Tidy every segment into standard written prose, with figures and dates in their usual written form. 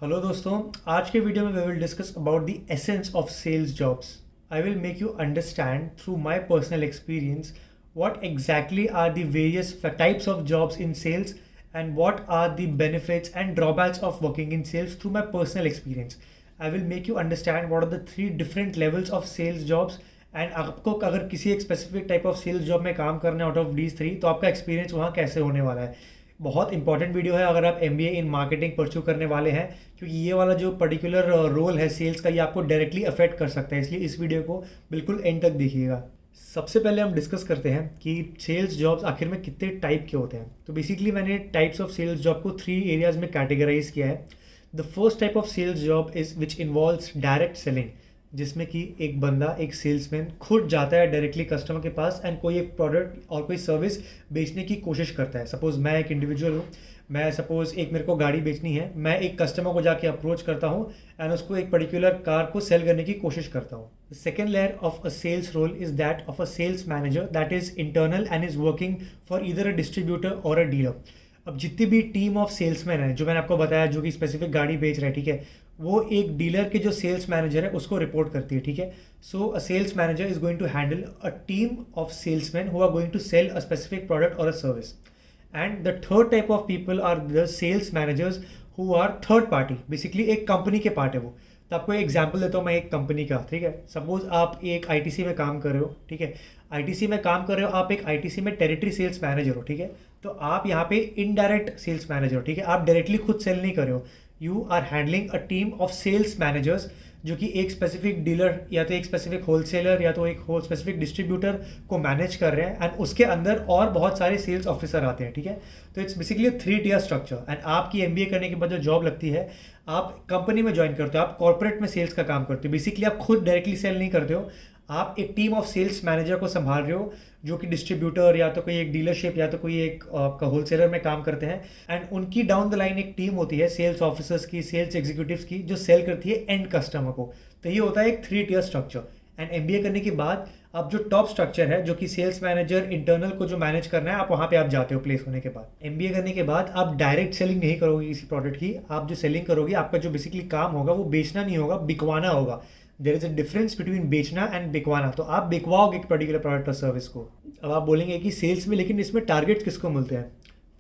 Hello दोस्तों, आज के वीडियो में we will discuss about the essence of sales jobs. I will make you understand through my personal experience what exactly are the various types of jobs in sales and what are the benefits and drawbacks of working in sales through my personal experience. I will make you understand what are the three different levels of sales jobs and आपको अगर किसी एक specific type of sales job में काम करना है out of these three, तो आपका एक्सपीरियंस वहाँ कैसे होने वाला है. बहुत इंपॉर्टेंट वीडियो है अगर आप एमबीए इन मार्केटिंग परस्यू करने वाले हैं, क्योंकि ये वाला जो पर्टिकुलर रोल है सेल्स का, ये आपको डायरेक्टली अफेक्ट कर सकता है. इसलिए इस वीडियो को बिल्कुल एंड तक देखिएगा. सबसे पहले हम डिस्कस करते हैं कि सेल्स जॉब्स आखिर में कितने टाइप के होते हैं. तो बेसिकली मैंने टाइप्स ऑफ सेल्स जॉब को 3 एरियाज में कैटेगराइज किया है. The first type of sales job is which involves direct selling, जिसमें कि एक बंदा, एक सेल्समैन खुद जाता है डायरेक्टली कस्टमर के पास एंड कोई एक प्रोडक्ट और कोई सर्विस बेचने की कोशिश करता है. सपोज मैं एक इंडिविजुअल हूँ, मैं सपोज एक मेरे को गाड़ी बेचनी है, मैं एक कस्टमर को जाके अप्रोच करता हूँ एंड उसको एक पर्टिकुलर कार को सेल करने की कोशिश करता हूँ. The second layer of a sales role is that of a sales manager that is internal and is working for either a distributor or a dealer. अब जितनी भी टीम ऑफ सेल्समैन है जो मैंने आपको बताया, जो कि स्पेसिफिक गाड़ी बेच रहा है, ठीक है, वो एक डीलर के जो सेल्स मैनेजर है उसको रिपोर्ट करती है. ठीक है, so a sales manager is going to handle a team of salesman who are going to sell a specific product और a service. And the third type of people are the sales managers who are third party. Basically एक company के part है वो. तो आपको एक example देता हूँ मैं एक कंपनी का. ठीक है, सपोज आप एक आईटीसी में काम कर रहे हो. ठीक है, आईटीसी में काम कर रहे हो, आप एक आईटीसी में टेरिटरी सेल्स मैनेजर हो. ठीक है, तो आप यहाँ पे इनडायरेक्ट सेल्स मैनेजर हो. ठीक है, आप डायरेक्टली खुद सेल नहीं कर रहे हो. You are handling a team of sales managers जो कि एक स्पेसिफिक डीलर या तो एक स्पेसिफिक होलसेलर या तो एक स्पेसिफिक डिस्ट्रीब्यूटर को मैनेज कर रहे हैं एंड उसके अंदर और बहुत सारे सेल्स ऑफिसर आते हैं. ठीक है, तो it's basically 3 tier structure. And आपकी एमबीए करने के बाद जो जॉब लगती है, आप कंपनी में ज्वाइन करते हो, आप कॉर्पोरेट में सेल्स का काम करते हो. बेसिकली आप खुद डायरेक्टली सेल नहीं करते हो, आप एक टीम ऑफ सेल्स मैनेजर को संभाल रहे हो जो कि डिस्ट्रीब्यूटर या तो कोई एक डीलरशिप या तो कोई एक आपका होलसेलर में काम करते हैं. एंड उनकी डाउन द लाइन एक टीम होती है सेल्स ऑफिसर्स की, सेल्स एग्जीक्यूटिव्स की, जो सेल करती है एंड कस्टमर को. तो ये होता है एक 3 टियर स्ट्रक्चर. एंड एमबीए करने के बाद अब जो टॉप स्ट्रक्चर है, जो कि सेल्स मैनेजर इंटरनल को जो मैनेज करना है, आप वहाँ पे आप जाते हो प्लेस होने के बाद. एमबीए करने के बाद आप डायरेक्ट सेलिंग नहीं करोगे किसी प्रोडक्ट की. आप जो सेलिंग करोगे, आपका जो बेसिकली काम होगा वो बेचना नहीं होगा, बिकवाना होगा. There is a difference between बेचना एंड बिकवाना. तो आप बिकवाओगे एक पर्टिकुलर प्रोडक्ट और सर्विस को. अब आप बोलेंगे कि सेल्स में लेकिन इसमें टारगेट्स किसको मिलते हैं.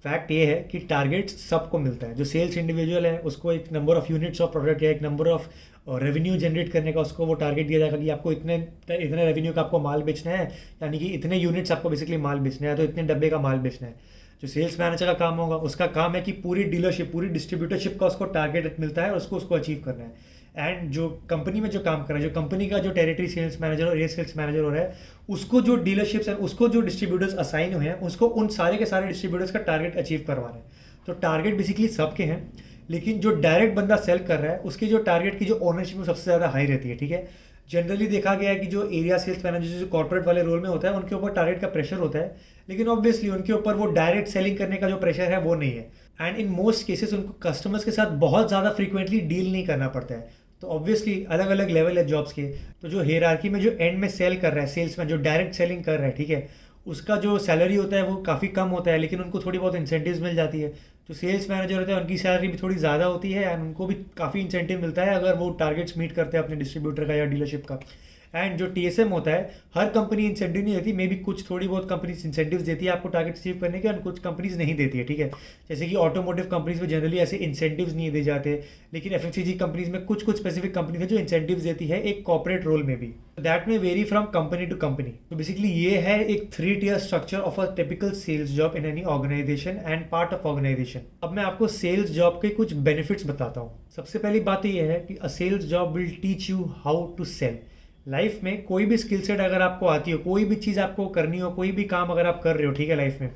फैक्ट ये है कि टारगेट्स सबको मिलता है. जो सेल्स इंडिविजुअल है उसको एक number of units of product या एक नंबर ऑफ रेवेन्यू जनरेट करने का उसको वो टारगेट दिया जाएगा कि आपको इतने इतने रेवेन्यू का आपको माल बेचना है, यानी कि इतने यूनिट्स आपको बेसिकली माल बेचना है, तो इतने डब्बे का माल बेचना है. जो सेल्स मैनेजर का काम होगा, उसका काम है कि पूरी डीलरशिप, पूरी डिस्ट्रीब्यूटरशिप का उसको टारगेट मिलता है और उसको उसको अचीव करना है. एंड जो कंपनी में जो काम कर रहा है, जो कंपनी का जो टेरिटरी सेल्स मैनेजर और एरिया सेल्स मैनेजर हो रहा है, उसको जो डीलरशिप्स हैं, उसको जो डिस्ट्रीब्यूटर्स असाइन हुए हैं, उसको उन सारे के सारे डिस्ट्रीब्यूटर्स का टारगेट अचीव करवाना है. तो टारगेट बेसिकली सबके हैं, लेकिन जो डायरेक्ट बंदा सेल कर रहा है उसकी जो टारगेट की जो ओनरशिप है सबसे ज़्यादा हाई रहती है. ठीक है, जनरली देखा गया है कि जो एरिया सेल्स मैनेजर जो कॉर्पोरेट वाले रोल में होता है, उनके ऊपर टारगेट का प्रेशर होता है, लेकिन ऑब्वियसली उनके ऊपर वो डायरेक्ट सेलिंग करने का जो प्रेशर है वो नहीं है. एंड इन मोस्ट केसेस उनको कस्टमर्स के साथ बहुत ज़्यादा फ्रीक्वेंटली डील नहीं करना पड़ता है. तो ऑब्वियसली अलग अलग लेवल है जॉब्स के. तो जो हेयरार्की में जो एंड में सेल कर रहा है, सेल्समैन जो डायरेक्ट सेलिंग कर रहा है, ठीक है, उसका जो सैलरी होता है वो काफ़ी कम होता है, लेकिन उनको थोड़ी बहुत इंसेंटिव्स मिल जाती है. जो सेल्स मैनेजर होते हैं उनकी सैलरी भी थोड़ी ज़्यादा होती है एंड उनको भी काफ़ी इंसेंटिव मिलता है अगर वो टारगेट्स मीट करते हैं अपने डिस्ट्रीब्यूटर का या डीलरशिप का. एंड जो टीएसएम होता है, हर कंपनी इंसेंटिव नहीं देती, मे बी कुछ थोड़ी बहुत कंपनीज इंसेंटिव्स देती है आपको टारगेट अचीव करने के, और कुछ कंपनीज नहीं देती है. ठीक है, जैसे कि ऑटोमोटिव कंपनीज में जनरली ऐसे इंसेंटिव्स नहीं दिए जाते, लेकिन एफएमसीजी कंपनीज में कुछ कुछ स्पेसिफिक कंपनीज है जो इंसेंटिव्स देती है एक कॉर्पोरेट रोल में भी. That may vary from company to company. तो बेसिकली ये है एक 3 tier structure of a typical sales job in any organisation and part of organisation. अब मैं आपको सेल्स जॉब के कुछ बेनिफिट्स बताता हूँ. सबसे पहली बात ये है कि a sales job will teach you how to sell. Life में कोई भी स्किल सेट अगर आपको आती हो, कोई भी चीज़ आपको करनी हो, कोई भी काम अगर आप कर रहे हो, ठीक है, लाइफ में,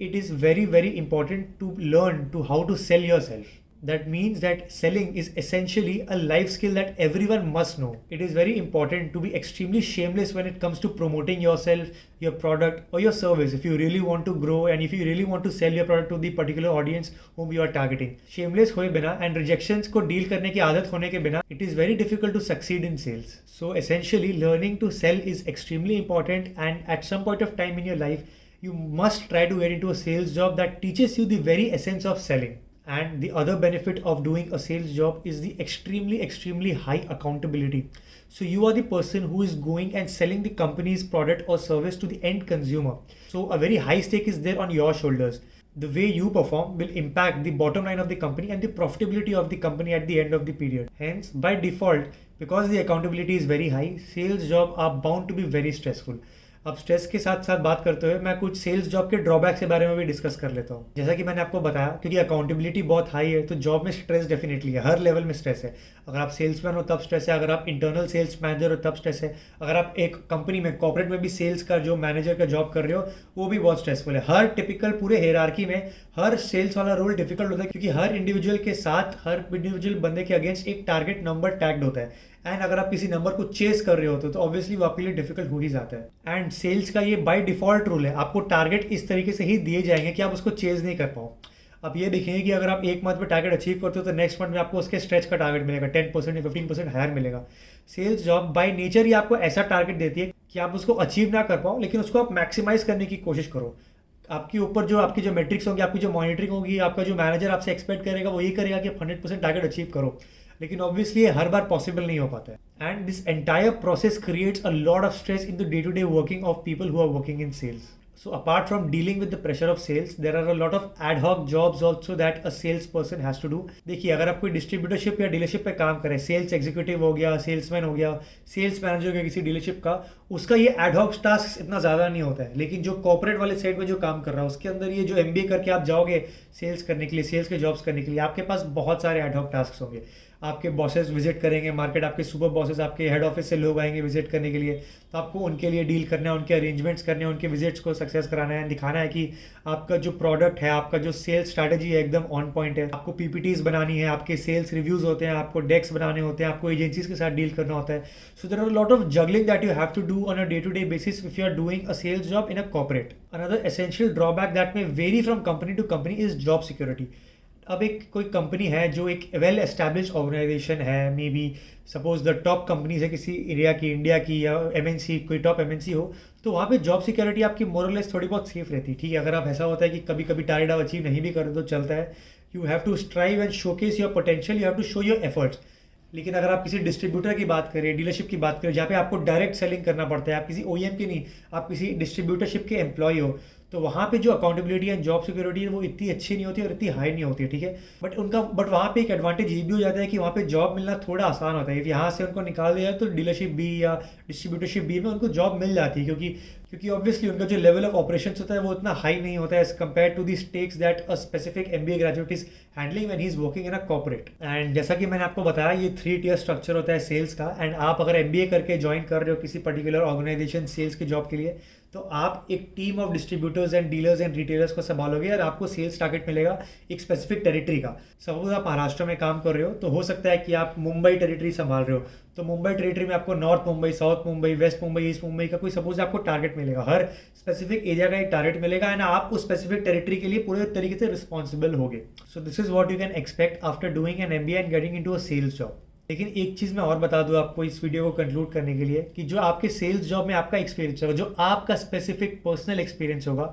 it is very very important to learn to how to sell your self. That means that selling is essentially a life skill that everyone must know. It is very important to be extremely shameless when it comes to promoting yourself, your product, or your service if you really want to grow and if you really want to sell your product to the particular audience whom you are targeting. Shameless होए बिना and rejections को deal करने की आदत होने के बिना, it is very difficult to succeed in sales. So essentially, learning to sell is extremely important, and at some point of time in your life, you must try to get into a sales job that teaches you the very essence of selling. And the other benefit of doing a sales job is the extremely high accountability. So you are the person who is going and selling the company's product or service to the end consumer. So a very high stake is there on your shoulders. The way you perform will impact the bottom line of the company and the profitability of the company at the end of the period. Hence, by default, because the accountability is very high, sales job are bound to be very stressful. अब stress के साथ साथ बात करते हुए मैं कुछ sales job के ड्रॉबैक्स के बारे में भी डिस्कस कर लेता हूँ। जैसा कि मैंने आपको बताया, क्योंकि अकाउंटेबिलिटी बहुत हाई है तो जॉब में स्ट्रेस डेफिनेटली है, हर लेवल में स्ट्रेस है। अगर आप सेल्समैन हो तब स्ट्रेस है, अगर आप इंटरनल सेल्स मैनेजर हो तब स्ट्रेस है, अगर आप एक कंपनी में कॉर्पोरेट में भी सेल्स का जो मैनेजर का जॉब कर रहे हो वो भी बहुत स्ट्रेसफुल है। हर टिपिकल पूरे हेरार्की में हर सेल्स वाला रोल डिफिकल्ट होता है, क्योंकि हर इंडिविजुअल के साथ, हर इंडिविजुअल बंदे के अगेंस्ट एक टारगेट नंबर टैग्ड होता है। एंड अगर आप किसी नंबर को चेस कर रहे हो तो ऑब्वियसली वो आपके लिए डिफिकल्ट हो ही जाता है। एंड सेल्स का ये बाय डिफॉल्ट रूल है, आपको टारगेट इस तरीके से ही दिए जाएंगे कि आप उसको चेज नहीं कर पाओ। अब ये देखेंगे कि अगर आप एक मंथ में टारगेट अचीव करते हो तो नेक्स्ट मंथ में आपको उसके स्ट्रेच का टारगेट मिलेगा, 10% या 15% हायर मिलेगा। सेल्स जॉब बाय नेचर ही आपको ऐसा टारगेट देती है कि आप उसको अचीव ना कर पाओ, लेकिन उसको आप मैक्सिमाइज करने की कोशिश करो। आपके ऊपर जो आपकी जो मेट्रिक्स होंगी, आपकी जो मॉनिटरिंग होगी, आपका जो मैनेजर आपसे एक्सपेक्ट करेगा वो ये करेगा कि आप 100% टारगेट अचीव करो, लेकिन ऑब्वियसली हर बार पॉसिबल नहीं हो पाता है। And this entire process creates a lot of stress in the day to day working of people who are working in sales. So apart from dealing with the pressure of sales, there are a lot of ad hoc jobs also that a sales person has to do. देखिए, अगर आप कोई distributorship या dealership पे काम करें, sales executive हो गया, सेल्समैन हो गया, सेल्स मैनेजर हो गया किसी डीलरशिप का, उसका ये एड हॉक टास्क इतना ज़्यादा नहीं होता है। लेकिन जो कॉर्पोरेट वाले साइड में जो काम कर रहा है उसके अंदर ये जो MBA करके आप जाओगे सेल्स करने के लिए, सेल्स के जॉब्स करने के लिए, आपके पास बहुत सारे एड हॉक टास्क होंगे। आपके बॉसेस विजिट करेंगे मार्केट, आपके सुपर बॉसेस, आपके हेड ऑफिस से लोग आएंगे विजिट करने के लिए, तो आपको उनके लिए डील करना है, उनके अरेंजमेंट्स करने हैं, उनके विजिट्स को सक्सेस कराना है, दिखाना है कि आपका जो प्रोडक्ट है, आपका जो सेल्स स्ट्रैटेजी है एकदम ऑन पॉइंट है। आपको PPTs बनानी है, आपके सेल्स रिव्यूज होते हैं, आपको डेक्स बनाने होते हैं, आपको एजेंसीज के साथ डील करना होता है। So there are lot of juggling that you have to do on a day to day basis if you are doing a sales job in a corporate. Another essential drawback that may vary from company to company is job security. अब एक कोई company है जो एक well established organisation है, may be suppose the top companies है किसी area की, इंडिया की या MNC, कोई टॉप MNC हो, तो वहाँ पे जॉब सिक्योरिटी आपकी मोरलेस थोड़ी बहुत सेफ रहती है। ठीक है, अगर आप ऐसा होता है कि कभी कभी टारगेट आप अचीव नहीं भी करो तो चलता है। You have to strive and showcase your potential, you have to show your efforts. लेकिन अगर आप किसी डिस्ट्रीब्यूटर की बात करें, डीलरशिप की बात करें, जहाँ पे आपको डायरेक्ट सेलिंग करना पड़ता है, आप किसी OEM की नहीं, आप किसी डिस्ट्रीब्यूटरशिप के एम्प्लॉय हो, तो वहाँ पे जो अकाउंटेबिलिटी एंड जॉब सिक्योरिटी है वो इतनी अच्छी नहीं होती और इतनी हाई नहीं होती है। ठीक है, बट वहाँ पे एक एडवांटेज ये भी हो जाता है कि वहाँ पे जॉब मिलना थोड़ा आसान होता है। यहाँ से उनको निकाल दिया तो डीलरशिप B या डिस्ट्रीब्यूटरशिप B में उनको जॉब मिल जाती है, क्योंकि ऑब्वियसली उनका जो लेवल ऑफ ऑपरेशन होता है वो इतना हाई नहीं होता है as compare to the stakes that a specific MBA graduate is handling when he is working in a corporate. And जैसा कि मैंने आपको बताया, ये 3 tier स्ट्रक्चर होता है सेल्स का। एंड आप अगर MBA करके ज्वाइन कर रहे हो किसी पर्टिकुलर ऑर्गेनाइजेशन सेल्स की जॉब के लिए, तो आप एक team of distributors and dealers and retailers को संभालोगे और आपको सेल्स टारगेट मिलेगा एक स्पेसिफिक टेरिटरी का। सपोज आप महाराष्ट्र में काम कर रहे हो तो हो सकता है कि आप मुंबई टेरिटरी संभाल रहे हो, तो मुंबई टेरिटरी में आपको north Mumbai, south Mumbai, west Mumbai, east Mumbai का कोई सपोज आपको टारगेट मिलेगा। हर स्पेसिफिक एरिया का एक टारगेट मिलेगा एंड आप उस स्पेसिफिक टेरिटरी के लिए पूरे तरीके से रिस्पॉन्सिबल होगे। So this is what you can expect after doing an MBA and getting into a sales job. लेकिन एक चीज़ मैं और बता दूं आपको इस वीडियो को कंक्लूड करने के लिए, कि जो आपके सेल्स जॉब में आपका एक्सपीरियंस होगा, जो आपका स्पेसिफिक पर्सनल एक्सपीरियंस होगा,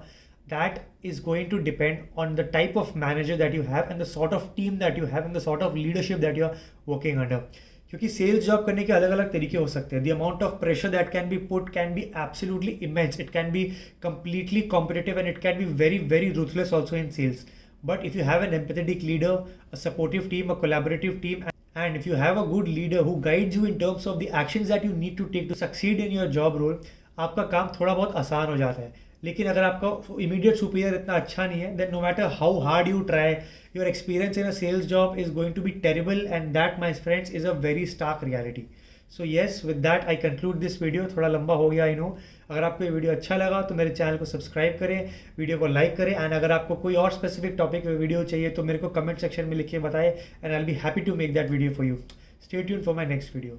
that is going to depend on the type of manager that you have and the sort of team that you have and the sort of leadership that you are working under. क्योंकि sales job करने के अलग अलग तरीके हो सकते हैं। The amount of pressure that can be put can be absolutely immense, it can be completely competitive and it can B very very ruthless also in sales. But if you have an empathetic leader, a supportive team, a collaborative team, and if you have a good leader who guides you in terms of the actions that you need to take to succeed in your job role, आपका काम थोड़ा बहुत आसान हो जाता है। लेकिन अगर आपका immediate superior इतना अच्छा नहीं है, then no matter how hard you try, your experience in a sales job is going to be terrible, and that, my friends, is a very stark reality. So yes, with that I conclude this video. थोड़ा लंबा हो गया, I know. अगर आपको ये video अच्छा लगा तो मेरे चैनल को सब्सक्राइब करें, वीडियो को लाइक करें, एंड अगर आपको कोई और स्पेसिफिक टॉपिक पे वीडियो चाहिए तो मेरे को कमेंट सेक्शन में लिख के बताएं, and I will be happy to make that video for you. Stay tuned for my next video.